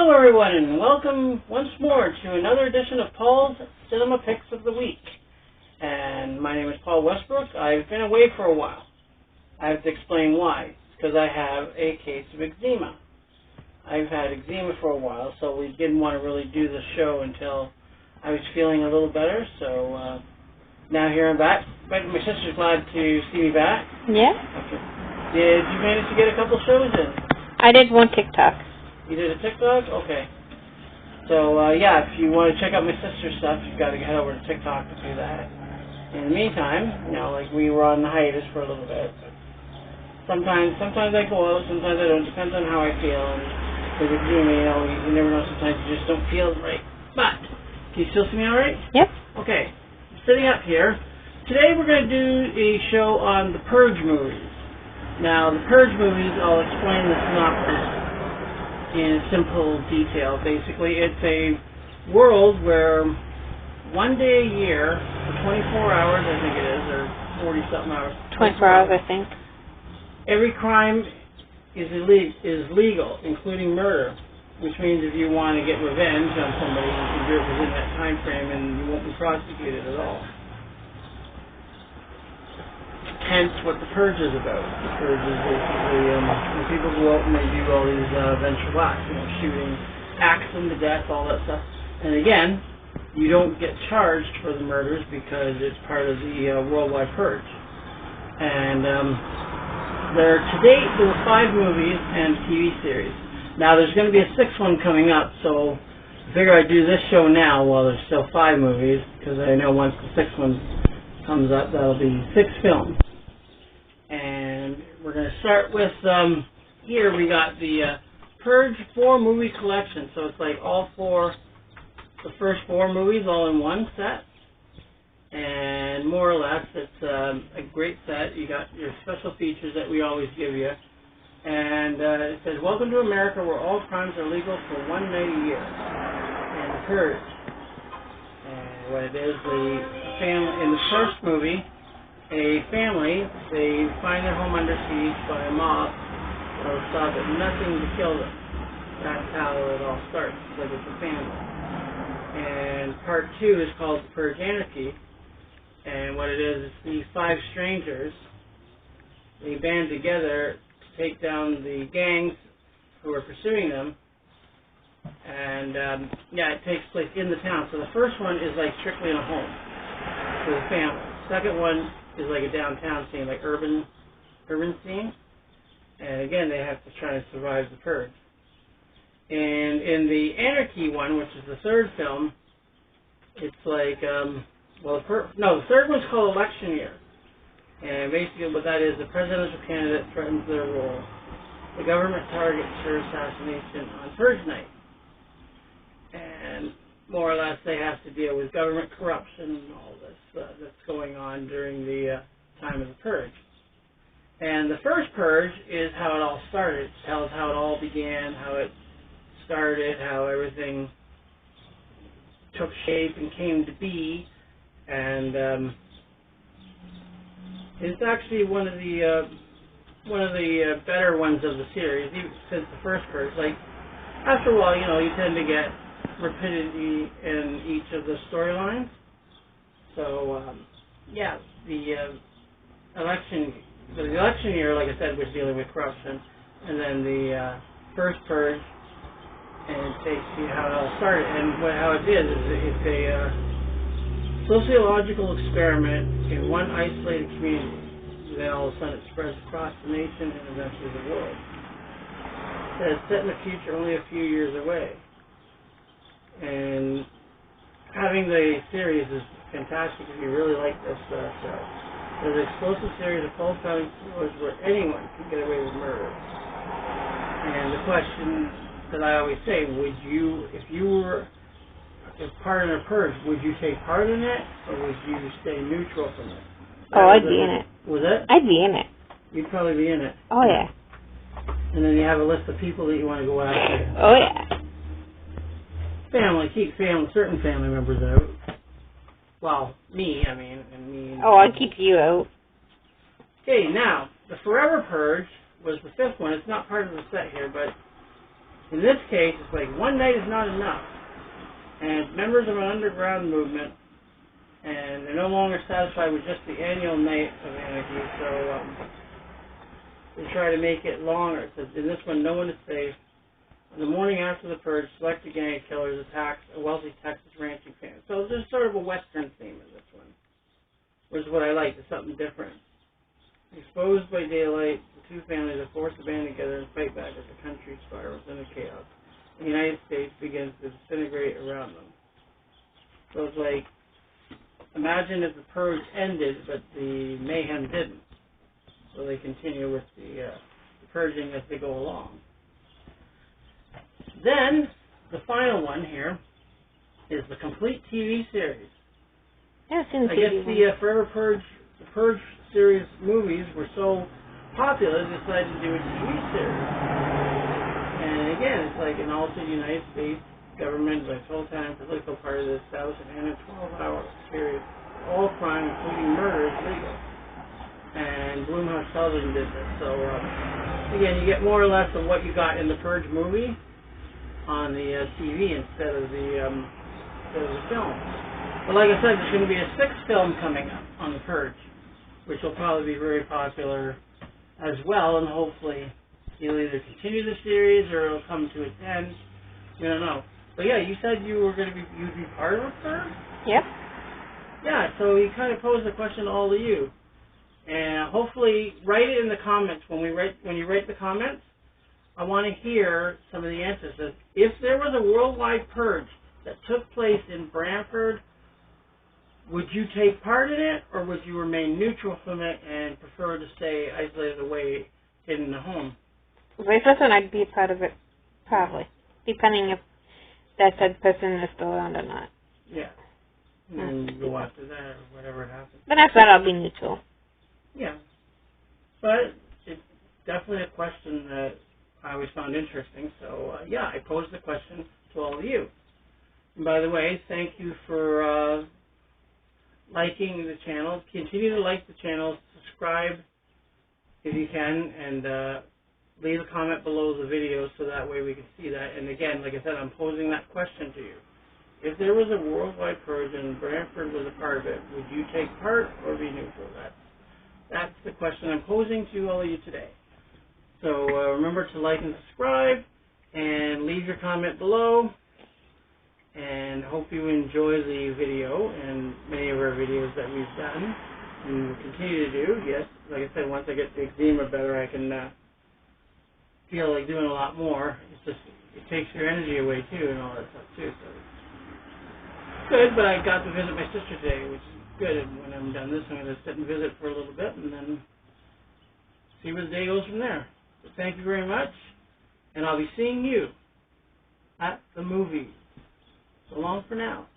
Hello everyone, and welcome once more to another edition of Paul's Cinema Picks of the Week. And my name is Paul Westbrook. I've been away for a while. I have to explain why. It's because I have a case of eczema. I've had eczema for a while, so we didn't want to really do the show until I was feeling a little better. So now here I'm back. But my sister's glad to see me back. Yeah. Okay. Did you manage to get a couple shows in? I did one TikTok. You did a TikTok? Okay. So, yeah, if you want to check out my sister's stuff, you've got to head over to TikTok to do that. In the meantime, like we were on the hiatus for a little bit. Sometimes I go out, sometimes I don't. Depends on how I feel. And with eczema, you never know. Sometimes you just don't feel right. But, can you still see me all right? Yep. Okay. I'm sitting up here. Today we're going to do a show on the Purge movies. Now, the Purge movies, I'll explain the synopsis in simple detail. Basically, it's a world where one day a year, for 24 hours, I think it is, or 40-something hours. 24 hours, I think. Every crime is legal, including murder, which means if you want to get revenge on somebody, you can do it within that time frame and you won't be prosecuted at all. Hence what the Purge is about. The Purge is basically when people go out and they do all these vengeful acts, shooting, axe them to death, all that stuff. And again, you don't get charged for the murders because it's part of the worldwide Purge. And to date, there were 5 movies and TV series. Now there's going to be a 6th one coming up, so I figure I'd do this show now while there's still 5 movies, because I know once the 6th one comes up, that'll be 6 films. And we're going to start with, here we got the Purge 4 movie collection. So it's like the first 4 movies all in one set. And more or less, it's a great set. You got your special features that we always give you. And it says, "Welcome to America, where all crimes are legal for one night a year." And the Purge. And what it is, the family in the first movie, a family, they find their home under siege by a mob that'll stop at nothing to kill them. That's how it all starts, like it's a family. And part 2 is called the Purge Anarchy. And what it is these 5 strangers, they band together to take down the gangs who are pursuing them. And, it takes place in the town. So the first one is like strictly in a home with a family. Second one is like a downtown scene, like urban scene. And again, they have to try to survive the Purge. And in the Anarchy one, which is the 3rd film, it's like, the 3rd one's called Election Year. And basically what that is, the presidential candidate threatens their role. The government targets for assassination on Purge night. And more or less they have to deal with government corruption and all this that's going on during the time of the Purge. And the first Purge is how it all started. It tells how it all began, how it started, how everything took shape and came to be. And it's actually one of the better ones of the series, even since the first Purge. Like, after a while, you tend to get rapidity in each of the storylines. So, the election year, like I said, was dealing with corruption, and then the first Purge, and it takes you how it all started. And how it is it's a sociological experiment in one isolated community. Then all of a sudden it spreads across the nation and eventually the world. It's set in the future, only a few years away. And having the series is fantastic if you really like this show. There's an explosive series of false-sounding stories where anyone can get away with murder. And the question that I always say, if you were part in a Purge, would you take part in it, or would you stay neutral from it? I'd be in it. Was it? I'd be in it. You'd probably be in it. Oh, yeah. And then you have a list of people that you want to go after. Oh, yeah. Keep certain family members out. Well, me, and me. Oh, I'd keep you out. Okay, now, the Forever Purge was the 5th one. It's not part of the set here, but In this case, it's like one night is not enough. And it's members of an underground movement, and they're no longer satisfied with just the annual night of anarchy, so they try to make it longer. It says, in this one, no one is safe. On the morning after the purge, selected gang of killers attacks a wealthy Texas ranching family. So there's sort of a Western theme in this one, which is what I like. It's something different. Exposed by daylight, the two families are forced to band together and fight back as the country spirals into chaos. The United States begins to disintegrate around them. So it's like, imagine if the purge ended, but the mayhem didn't. So they continue with the purging as they go along. Then, the final one here is the complete TV series. I haven't seen the I TV guess one. the Forever Purge, the Purge series movies were so popular, they decided to do a TV series. And again, it's like an altered United States government by full-time political party that established an 12-hour period. All crime, including murder, is legal. And Blumhouse Television did this. So, again, you get more or less of what you got in the Purge movie on the TV instead of the film. But like I said, there's going to be a 6th film coming up on the Purge, which will probably be very popular as well, and hopefully you'll either continue the series or it'll come to its end. We don't know. But yeah, you said you'd be part of a Purge? Yep. Yeah, so he kind of posed the question to all of you. And hopefully write it in the comments. When you write the comments, I want to hear some of the answers. If there was a worldwide purge that took place in Brantford, would you take part in it, or would you remain neutral from it and prefer to stay isolated away, hidden in the home? Vice versa, I'd be a part of it, probably, depending if that said person is still around or not. Yeah. And go after that, or whatever happens. But after that, I'll be neutral. Yeah. But it's definitely a question that I always found interesting. So, yeah, I posed the question to all of you. And by the way, thank you for liking the channel. Continue to like the channel. Subscribe if you can. And leave a comment below the video so that way we can see that. And again, like I said, I'm posing that question to you. If there was a worldwide purge and Brantford was a part of it, would you take part or be neutral? That's the question I'm posing to all of you today. So remember to like and subscribe and leave your comment below. And hope you enjoy the video and many of our videos that we've done and will continue to do. Yes, like I said, once I get the eczema better, I can feel like doing a lot more. It's just, it takes your energy away too and all that stuff too. So it's good, but I got to visit my sister today, which is good. And when I'm done this, I'm going to sit and visit for a little bit and then see where the day goes from there. So thank you very much, and I'll be seeing you at the movies. So long for now.